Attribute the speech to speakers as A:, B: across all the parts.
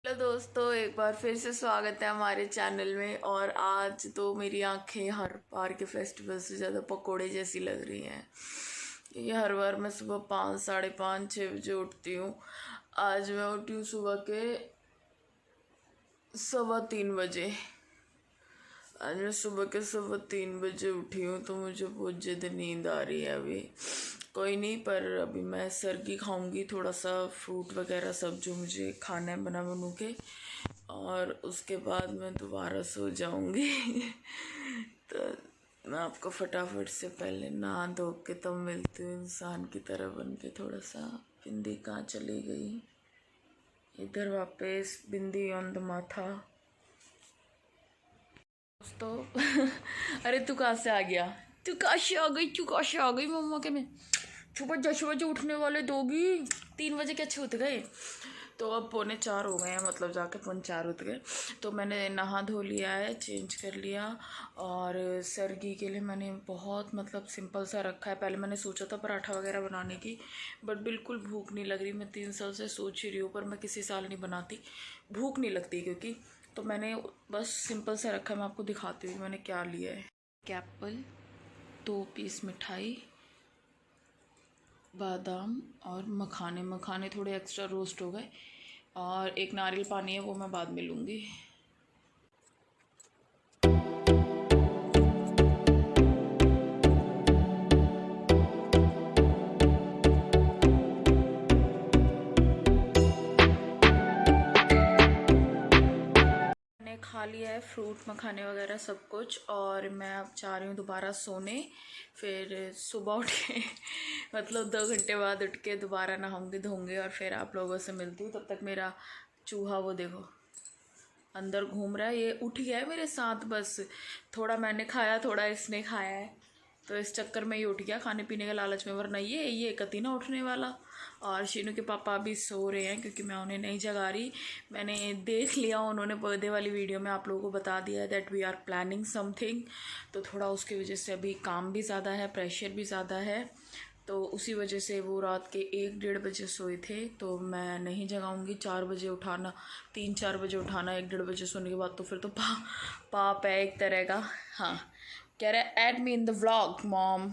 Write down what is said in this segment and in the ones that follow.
A: Hello दोस्तों, एक बार फिर से स्वागत है हमारे चैनल में। और आज तो मेरी आंखें हर बार के फेस्टिवल से ज़्यादा पकोड़े जैसी लग रही हैं। ये हर बार मैं सुबह 5, 5:30, 6 बजे उठती हूँ। आज मैं उठी हूँ सुबह के 3:15 बजे। आज मैं सुबह के 3:15 बजे उठी हूँ, तो मुझे बहुत ज़्यादा नींद आ रही है अभी। कोई नहीं, पर अभी मैं सर्गी खाऊंगी, थोड़ा सा फ्रूट वगैरह सब जो मुझे खाना है बना बनू के, और उसके बाद मैं दोबारा सो जाऊंगी। तो मैं आपको फटाफट से पहले नहा धो के तब मिलती हूँ इंसान की तरह बन के। थोड़ा सा बिंदी कहाँ चली गई, इधर वापस बिंदी ऑन द माथा। दोस्तों अरे तू कहाँ से आ गया? तू कहाँ से आ गई? मम्मा के में सुबह 10 बजे उठने वाले दोगी, 3 बजे क्या छूट गए? तो अब 3:45 हो गए हैं, मतलब जाके 4:45 उठ गए। तो मैंने नहा धो लिया है, चेंज कर लिया। और सर्गी के लिए मैंने बहुत मतलब सिंपल सा रखा है। पहले मैंने सोचा था पराठा वगैरह बनाने की, बट बिल्कुल भूख नहीं लग रही। मैं 3 साल से सोच ही रही हूँ, पर मैं किसी साल नहीं बनाती, भूख नहीं लगती क्योंकि। तो मैंने बस सिंपल सा रखा है। मैं आपको दिखाती हूँ मैंने क्या लिया है। एप्पल, 2 पीस मिठाई, बादाम और मखाने थोड़े एक्स्ट्रा रोस्ट हो गए, और एक नारियल पानी है, वो मैं बाद में लूँगी। मैंने खा लिया है फ्रूट मखाने वगैरह सब कुछ, और मैं अब जा रही हूँ दोबारा सोने। फिर सुबह उठ के मतलब 2 घंटे बाद उठ के दोबारा नहाऊंगी धोऊंगी, और फिर आप लोगों से मिलती हूँ। तब तक मेरा चूहा वो देखो अंदर घूम रहा है, ये उठ गया है मेरे साथ। बस थोड़ा मैंने खाया, थोड़ा इसने खाया है, तो इस चक्कर में ये उठ गया खाने पीने के लालच में, वरना ये कती ना उठने वाला। और शीनू के पापा अभी सो रहे हैं क्योंकि मैं उन्हें नहीं जगा रही। मैंने देख लिया, उन्होंने बर्थडे वाली वीडियो में आप लोगों को बता दिया that we are planning something. तो थोड़ा उसकी वजह से अभी काम भी ज़्यादा है, प्रेशर भी ज़्यादा है, तो उसी वजह से वो रात के 1-1:30 बजे सोए थे। तो मैं नहीं जगाऊंगी। 4 बजे उठाना, 3-4 बजे उठाना, 1-1:30 बजे सोने के बाद, तो फिर तो पाप है एक तरह का। हाँ, कह रहा है add me in the vlog mom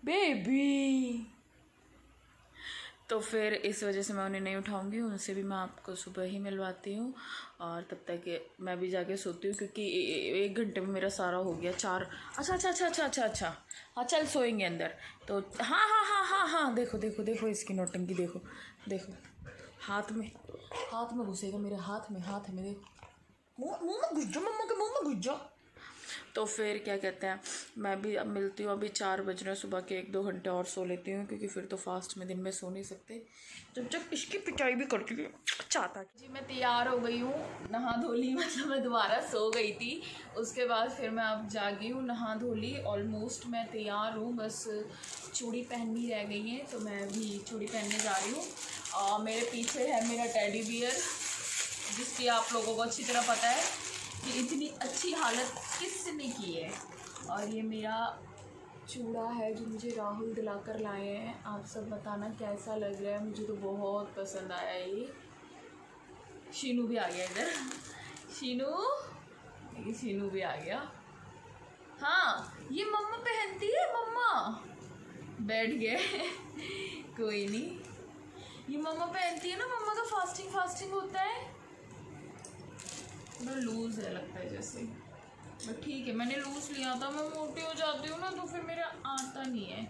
A: baby. तो फिर इस वजह से मैं उन्हें नहीं उठाऊंगी। उनसे भी मैं आपको सुबह ही मिलवाती हूँ, और तब तक मैं भी जाके सोती हूँ क्योंकि 1 घंटे में मेरा सारा हो गया। 4 अच्छा। हाँ चल सोएंगे अंदर। तो हाँ, देखो इसकी नौटंकी देखो। हाथ में घुसेगा मेरे हाथ में देखो। मुँह में घुस जाओ, मम्मा के मुँह में घुस जाओ। तो फिर क्या कहते हैं, मैं भी अब मिलती हूँ। अभी 4 बज रहे हैं, सुबह के 1-2 घंटे और सो लेती हूँ क्योंकि फिर तो फास्ट में दिन में सो नहीं सकते, जब इसकी पिटाई भी करती है चाहता जी। मैं तैयार हो गई हूँ, नहा धो ली, मतलब मैं दोबारा सो गई थी। उसके बाद फिर मैं अब जागी हूँ, नहा धो ली, ऑलमोस्ट मैं तैयार हूँ। बस चूड़ी पहननी रह गई है, तो मैं भी चूड़ी पहनने जा रही हूँ। मेरे पीछे है मेरा टेडी बियर, जिसकी आप लोगों को अच्छी तरह पता है कि इतनी अच्छी हालत किसने की है। और ये मेरा चूड़ा है जो मुझे राहुल दिलाकर लाए हैं। आप सब बताना कैसा लग रहा है, मुझे तो बहुत पसंद आया ये। शीनू भी आ गया इधर, शीनू भी आ गया। हाँ, ये मम्मा पहनती है, मम्मा बैठ गए। कोई नहीं, ये मम्मा पहनती है ना, मम्मा का फास्टिंग होता है। थोड़ा लूज़ है लगता है जैसे, बट ठीक है, मैंने लूज़ लिया था। मैं मोटी हो जाती हूँ ना, तो फिर मेरा आता नहीं है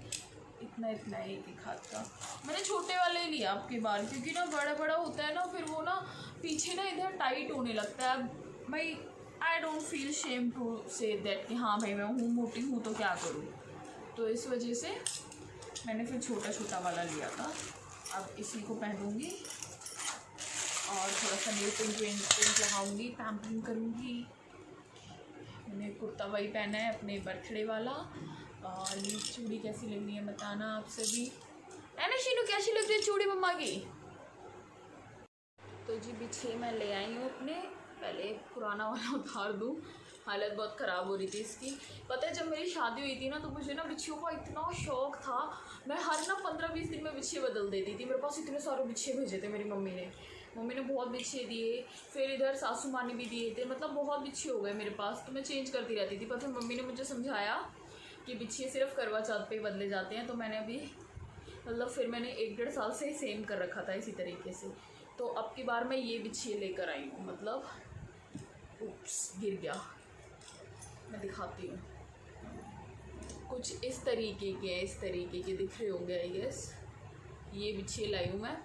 A: इतना एक हाथ का। मैंने छोटे वाले ही लिया आपकी बार, क्योंकि ना बड़ा होता है ना, फिर वो ना पीछे ना इधर टाइट होने लगता है। भाई I don't feel shame to say that कि हाँ भाई मैं हूँ मोटी हूँ तो क्या करूँ। तो इस वजह से मैंने फिर छोटा वाला लिया था। अब इसी को पहनूँगी और थोड़ा सा नेल पेंट लगाऊंगी, पैम्परिंग करूँगी। मैंने कुर्ता वही पहना है अपने बर्थडे वाला। और ये चूड़ी कैसी लग रही है बताना आप सभी, है ना शीनू? कैसी लग रही है चूड़ी मम्मा की? तो जी बिछे मैं ले आई हूँ अपने, पहले पुराना वाला उतार दूँ, हालत बहुत ख़राब हो रही थी इसकी। पता है जब मेरी शादी हुई थी ना, तो मुझे ना बिछियों का इतना शौक़ था। मैं हर ना 15-20 दिन में बिछिए बदल देती थी। मेरे पास इतने सारे बिछिए भेजे थे मेरी मम्मी ने, मम्मी ने बहुत बिछे दिए, फिर इधर सासू माँ ने भी दिए थे, मतलब बहुत बिछे हो गए मेरे पास, तो मैं चेंज करती रहती थी। पर फिर मम्मी ने मुझे समझाया कि बिछिए सिर्फ करवा चौथ पे बदले जाते हैं, तो मैंने अभी मतलब फिर मैंने 1-1.5 साल से सेम कर रखा था इसी तरीके से। तो अब की बार मैं ये बिछिए लेकर आई हूँ, मतलब उप्स गिर गया, मैं दिखाती हूँ। कुछ इस तरीके के दिख रहे होंगे आई गेस। ये बिछिए लाई हूँ मैं,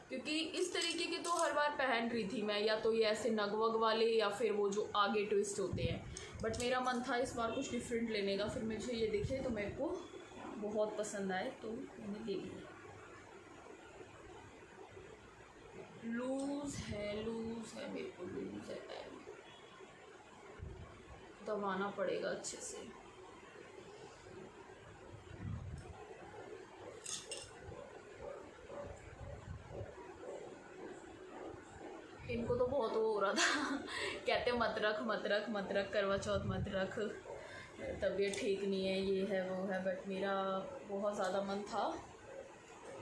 A: क्योंकि इस तरीके के तो हर बार पहन रही थी मैं, या तो ये ऐसे नगवग वाले या फिर वो जो आगे ट्विस्ट होते हैं। बट मेरा मन था इस बार कुछ डिफरेंट लेने का, फिर मुझे ये दिखे तो मेरे को बहुत पसंद आए तो मैंने ले लिया। लूज़ है मेरे को, लूज़ है, दबाना पड़ेगा अच्छे से। इनको तो बहुत वो हो रहा था कहते मत रख करवा चौथ मत रख, तबीयत ठीक नहीं है, ये है वो है। बट मेरा बहुत ज़्यादा मन था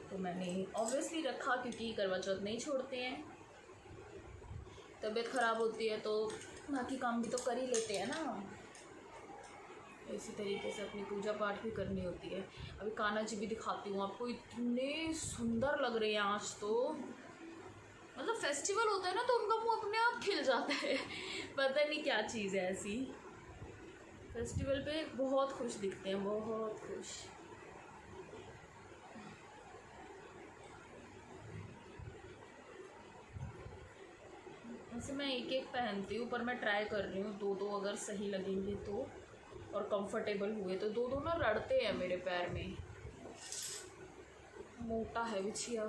A: तो मैंने ऑब्वियसली रखा, क्योंकि करवा चौथ नहीं छोड़ते हैं। तबीयत ख़राब होती है तो बाकी काम भी तो कर ही लेते हैं ना, इसी तरीके से अपनी पूजा पाठ भी करनी होती है। अभी कान्हा जी भी दिखाती हूँ आपको, इतने सुंदर लग रहे हैं आज तो। मतलब फेस्टिवल होता है ना तो उनका मुंह अपने आप खिल जाता है, पता नहीं क्या चीज़ है ऐसी। फेस्टिवल पे बहुत खुश दिखते हैं, बहुत खुश। वैसे मैं एक पहनती हूँ, पर मैं ट्राई कर रही हूँ 2 अगर सही लगेंगे तो, और कंफर्टेबल हुए तो। 2 ना लड़ते हैं मेरे पैर में, मोटा है बिछिया।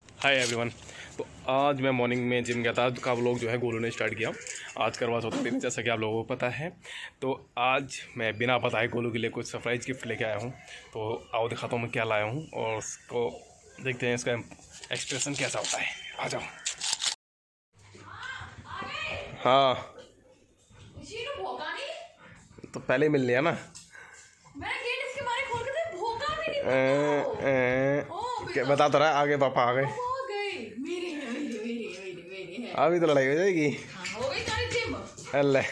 B: Hi everyone. तो आज मैं मॉर्निंग में जिम गया था, आज का व्लॉग जो है गोलू ने स्टार्ट किया। आज करवा चौथ दिन, जैसा कि आप लोगों को पता है। तो आज मैं बिना बताए गोलू के लिए कुछ सरप्राइज़ गिफ्ट लेके आया हूँ। तो आओ दिखाता हूँ मैं क्या लाया हूँ, और उसको देखते हैं इसका एक्सप्रेशन कैसा होता है। आ जाओ। हाँ तो पहले मिल लिया ना, बता तो रहा आगे पापा आ गए, अभी तो लड़ाई हो जाएगी।
A: हो गई सारी जिम।
B: अल्लाह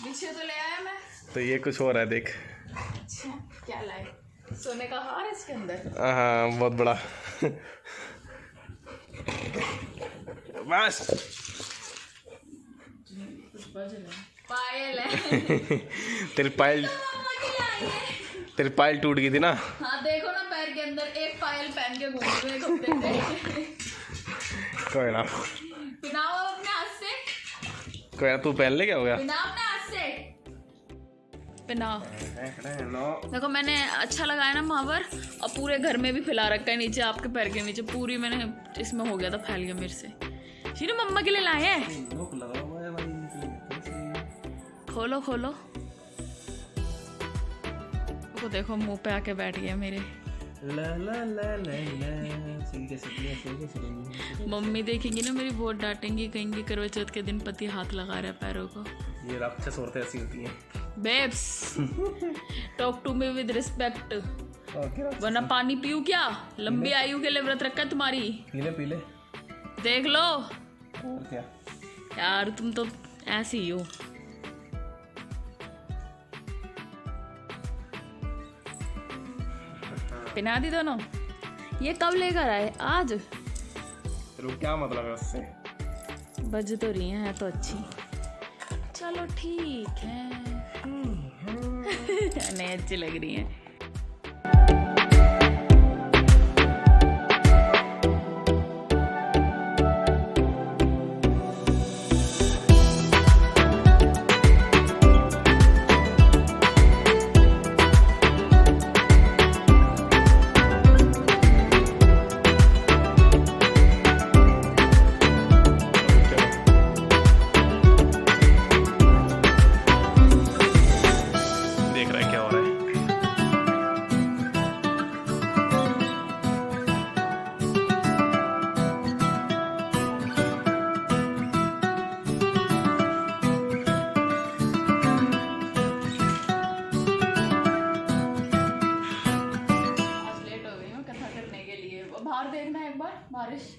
A: पीछे तो ले आया मैं।
B: तो ये कुछ और है, देख।
A: अच्छा क्या लाए? सोने का हार है इसके अंदर।
B: हाँ बहुत बड़ा। बस
A: पायल है।
B: तेरी पायल टूट गई थी ना।
A: हाँ देखो ना, पैर के अंदर एक पायल पहन के घूम रहे हैं कपड़े से।
B: कोई ना,
A: पिनाओ अपने हाथ से।
B: कोई ना, तू पहन ले, क्या हो गया?
A: पिनाओ अपने हाथ से, पिनाओ। देखो मैंने अच्छा लगाया ना महावर, और पूरे घर में भी फैला रखा है नीचे, आपके पैर के नीचे पूरी मैंने इसमें हो गया था, फैल गया मेरे से। शीनू मम्मा के लिए लाए हैं। खोलो खोलो, वो देखो मुंह पे आके बैठ गया मेरे।
B: ला ला ला ला ला, सीधे।
A: मम्मी देखेंगी ना मेरी, बहुत डांटेंगी, कहेंगी करवा चौथ के दिन पति हाथ लगा रहा है पैरों को।
B: ये राक्षस औरतें ऐसी होती हैं।
A: Babes talk to me with respect, वरना पानी पीऊँ क्या? लंबी आयु के लिए व्रत रखा है तुम्हारी।
B: पीले
A: देख लो।
B: और क्या
A: यार तुम तो ऐसी ही हो। पिना दी दोनों। ये कब लेकर आए? आज?
B: तो क्या मतलब है उससे?
A: बज तो रही है तो अच्छी। चलो ठीक है। नहीं अच्छी लग रही है। करने के लिए। बाहर देखना एक बार, बारिश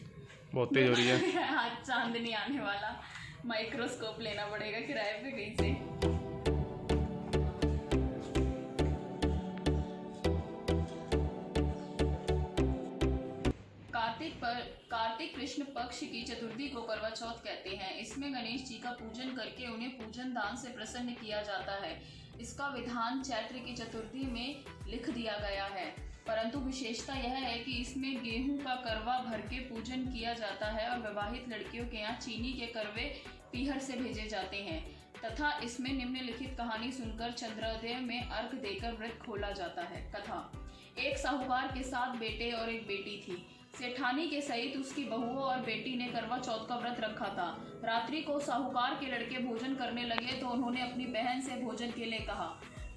B: बहुत तेज हो रही है।
A: आज चांद नहीं आने वाला, माइक्रोस्कोप लेना पड़ेगा किराए पे कहीं से। कार्तिक कृष्ण पक्ष की चतुर्थी को करवा चौथ कहते हैं। इसमें गणेश जी का पूजन करके उन्हें पूजन दान से प्रसन्न किया जाता है। इसका विधान चैत्र की चतुर्थी में लिख दिया गया है, परंतु विशेषता यह है कि इसमें गेहूं का करवा भर के पूजन किया जाता है और विवाहित लड़कियों के यहाँ चीनी के करवे पीहर से भेजे जाते हैं तथा इसमें निम्नलिखित कहानी सुनकर चंद्रोदय में अर्घ देकर व्रत खोला जाता है। कथा: एक साहूकार के 7 बेटे और एक बेटी थी। सेठानी के सहित उसकी बहुओं और बेटी ने करवा चौथ का व्रत रखा था। रात्रि को साहूकार के लड़के भोजन करने लगे तो उन्होंने अपनी बहन से भोजन के लिए कहा।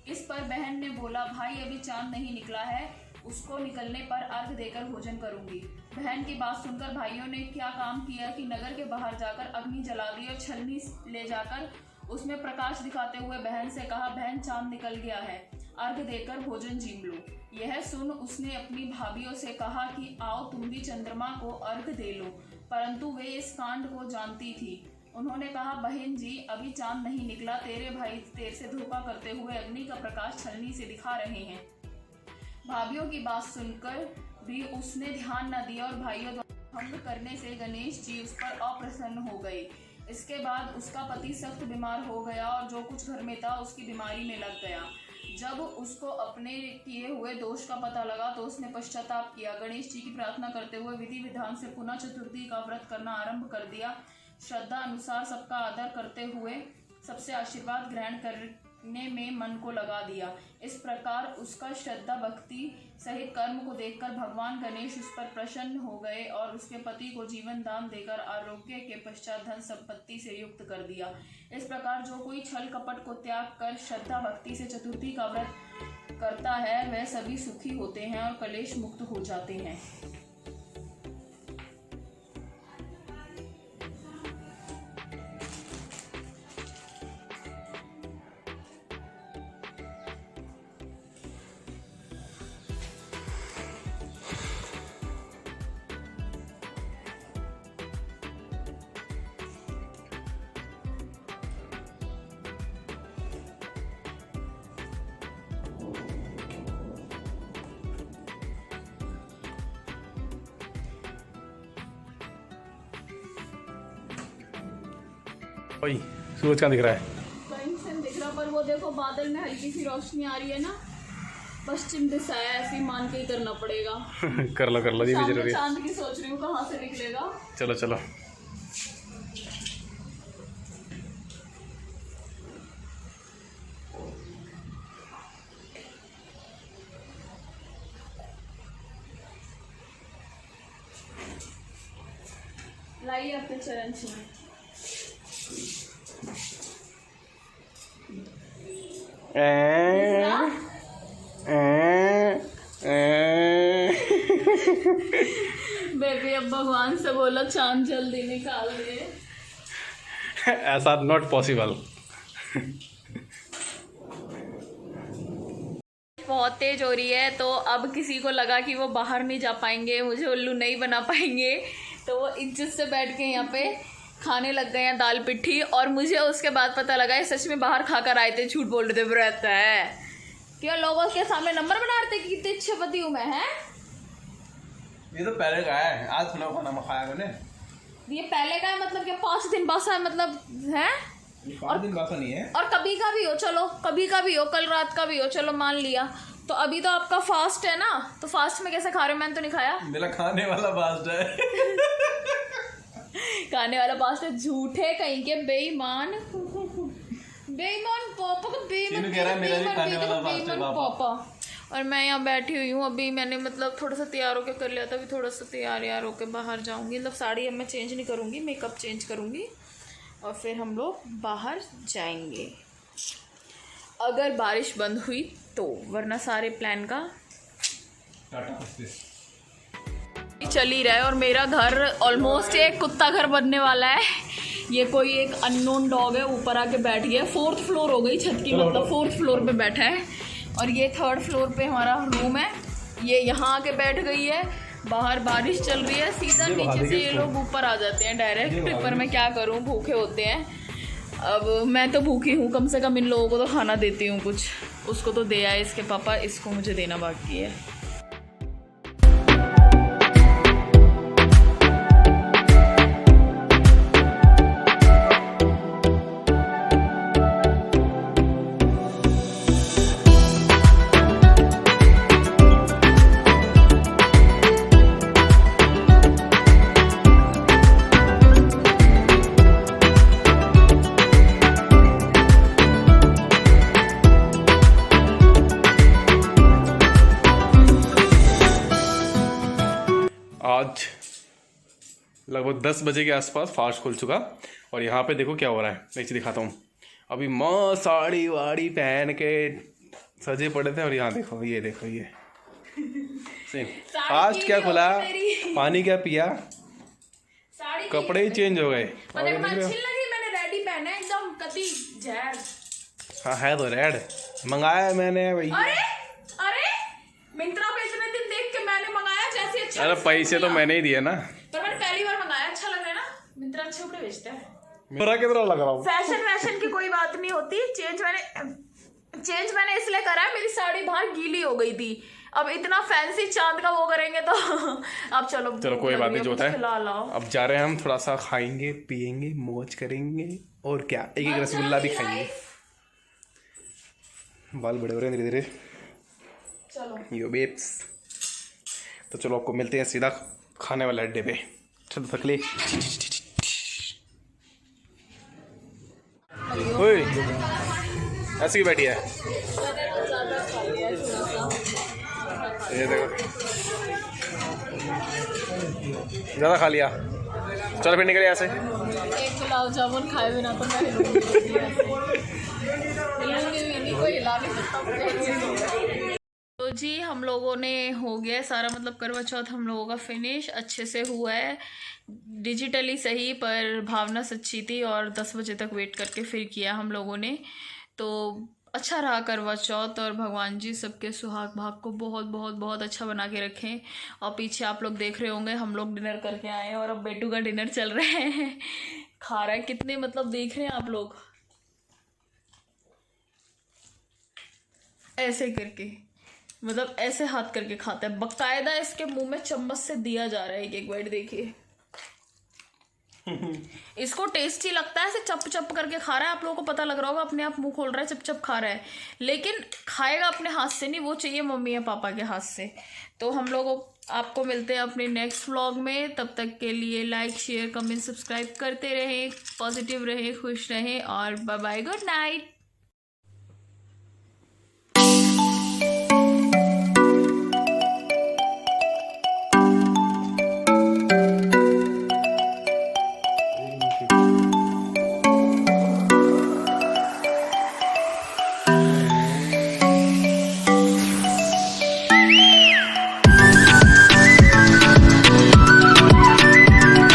A: इस पर बहन ने बोला, भाई अभी चांद नहीं निकला है, उसको निकलने पर अर्घ देकर भोजन करूंगी। बहन की बात सुनकर भाइयों ने क्या काम किया कि नगर के बाहर जाकर अग्नि जला दी और छलनी ले जाकर उसमें प्रकाश दिखाते हुए बहन से कहा, बहन चांद निकल गया है, अर्घ देकर भोजन जीम लो। यह सुन उसने अपनी भाभीियों से कहा कि आओ तुम भी चंद्रमा को अर्घ दे लो, परंतु वे इस कांड को जानती थी। उन्होंने कहा, बहन जी अभी चांद नहीं निकला, तेरे भाई तेरे से धोखा करते हुए अग्नि का प्रकाश छलनी से दिखा रहे हैं। भाभीियों की बात सुनकर भी उसने ध्यान न दिया और भाइयों द्वारा भंग करने से गणेश जी उस पर अप्रसन्न हो गए। इसके बाद उसका पति सख्त बीमार हो गया और जो कुछ घर में था उसकी बीमारी में लग गया। जब उसको अपने किए हुए दोष का पता लगा तो उसने पश्चाताप किया। गणेश जी की प्रार्थना करते हुए विधि विधान से पुनः चतुर्थी का व्रत करना आरंभ कर दिया। श्रद्धा अनुसार सबका आदर करते हुए सबसे आशीर्वाद ग्रहण करने में मन को लगा दिया। इस प्रकार उसका श्रद्धा भक्ति सहित कर्म को देखकर भगवान गणेश उस पर प्रसन्न हो गए और उसके पति को जीवन दान देकर आरोग्य के पश्चात धन संपत्ति से युक्त कर दिया। इस प्रकार जो कोई छल कपट को त्याग कर श्रद्धा भक्ति से चतुर्थी का व्रत करता है वह सभी सुखी होते हैं और कलेश मुक्त हो जाते हैं।
B: भाई सूरज कहाँ दिख रहा है?
A: कहीं से नहीं दिख रहा, पर वो देखो बादल में हल्की सी रोशनी आ रही है ना, पश्चिम दिशा है, ऐसे मान के ही करना पड़ेगा।
B: कर लो ये भी जरूरी है।
A: चांद की सोच रही हूँ कहाँ से निकलेगा।
B: चलो चलो
A: लाइए अपने चरण छुए। बेबी अब भगवान से बोलो चांद जल्दी निकाल दे।
B: ऐसा नॉट पॉसिबल।
A: बहुत तेज हो रही है तो अब किसी को लगा कि वो बाहर नहीं जा पाएंगे, मुझे उल्लू नहीं बना पाएंगे, तो वो इज्जत से बैठ के यहाँ पे खाने लग गए हैं दाल पिट्ठी। और मुझे उसके बाद पता लगा है सच में बाहर खाकर आए थे, झूठ बोल रहे थे, व्रत है क्यों लोगों के सामने नंबर बना रहे थे कि कितने अच्छे पति हूँ मैं। है
C: ये तो पहले का है, आज सुना खाना खाया मैंने।
A: ये पहले का है मतलब क्या 5 दिन बासा है मतलब है?
C: 5 दिन बासा नहीं है।
A: और कभी का भी हो, चलो कभी का भी हो, कल रात का भी हो, चलो मान लिया। तो अभी तो आपका फास्ट है ना, तो फास्ट में कैसे खा रहे हो? मैंने तो नहीं खाया।
C: मेरा खाने वाला फास्ट है।
A: खाने वाला फास्ट है, झूठे कहीं के बेईमान पापा का
C: चीनू कह रहा है मेरा भी खाने वाला फास्ट है पापा।
A: और मैं यहाँ बैठी हुई हूँ। अभी मैंने मतलब थोड़ा सा तैयार होकर कर लिया था, अभी थोड़ा सा तैयार होकर बाहर जाऊँगी। मतलब साड़ी अब मैं चेंज नहीं करूँगी, मेकअप चेंज करूँगी और फिर हम लोग बाहर जाएंगे अगर बारिश बंद हुई तो, वरना सारे प्लान का चल ही रहा है। और मेरा घर ऑलमोस्ट एक कुत्ता घर बनने वाला है। ये कोई एक अननोन डॉग है, ऊपर आके बैठ गया। 4th फ्लोर हो गई छत की, मतलब 4th फ्लोर पे बैठा है। और ये 3rd फ्लोर पे हमारा रूम है। ये यहाँ आके बैठ गई है, बाहर बारिश चल रही है, सीधा नीचे से ये लोग ऊपर आ जाते हैं डायरेक्ट। पर मैं क्या करूँ, भूखे होते हैं। अब मैं तो भूखी हूँ, कम से कम इन लोगों को तो खाना देती हूँ कुछ। उसको तो दे आए इसके पापा, इसको मुझे देना बाकी है।
B: आज लगभग 10 बजे के आसपास फास्ट खुल चुका और यहाँ पे देखो क्या हो रहा है। नीचे दिखाता हूँ। अभी माँ साड़ी वाड़ी पहन के सजे पड़े थे और यहाँ देखो, ये देखो, ये फास्ट क्या खुला, पानी क्या पिया, कपड़े ही चेंज हो गए।
A: मैंने रेडी पहना है एकदम कति जैड।
B: हाँ है तो रेड, मंगाया मैंने भाई।
A: अरे मिंत्रा पे इतने दिन देख के मैंने मंगाया, जैसे अच्छा।
B: अरे पैसे तो मैंने ही दिए ना,
A: पर मैंने पहली बार मंगाया, अच्छा लग रहा है ना। मिंत्रा अच्छे कपड़े बेचता है।
B: मेरा कितना लग रहा हूँ।
A: फैशन की कोई बात नहीं होती। चेंज मैंने इसलिए करा है, मेरी साड़ी बाहर गीली हो गई थी। अब इतना फैंसी चांद का वो करेंगे तो अब चलो
B: कोई बात नहीं, जो होता है।
A: लाओ।
B: अब जा रहे हैं हम, थोड़ा सा खाएंगे पियेंगे मौज करेंगे और क्या, एक एक रसगुल्ला भी खाएंगे। बाल बड़े हो रहे हैं धीरे धीरे।
A: चलो
B: यो बेब्स, तो चलो आपको मिलते हैं सीधा खाने वाले अड्डे पे। चलो थकले। ओए ऐसी बैठी है, ये देखो ज़्यादा खा लिया। चलो फिर निकले यहाँ से।
A: एक गुलाब जामुन खाए बिना तो मैं हिला नहीं सकता। तो जी हम लोगों ने हो गया सारा, मतलब करवा चौथ हम लोगों का फिनिश अच्छे से हुआ है। डिजिटली सही, पर भावना सच्ची थी और 10 बजे तक वेट करके फिर किया हम लोगों ने। तो अच्छा रहा करवा चौथ, और भगवान जी सबके सुहाग भाग को बहुत बहुत बहुत अच्छा बना के रखें। और पीछे आप लोग देख रहे होंगे हम लोग डिनर करके आए हैं और अब बेटू का डिनर चल रहा है। खा रहा है कितने, मतलब देख रहे हैं आप लोग, ऐसे करके, मतलब ऐसे हाथ करके खाता है बकायदा। इसके मुंह में चम्मच से दिया जा रहा है एक बाइट, देखिए। इसको टेस्टी लगता है, ऐसे चप चप करके खा रहा है। आप लोगों को पता लग रहा होगा, अपने आप मुंह खोल रहा है, चप चप खा रहा है, लेकिन खाएगा अपने हाथ से नहीं, वो चाहिए मम्मी या पापा के हाथ से। तो हम लोग आपको मिलते हैं अपने नेक्स्ट व्लॉग में। तब तक के लिए लाइक शेयर कमेंट सब्सक्राइब करते रहें, पॉजिटिव रहें, खुश रहें और बाय बाय, गुड नाइट।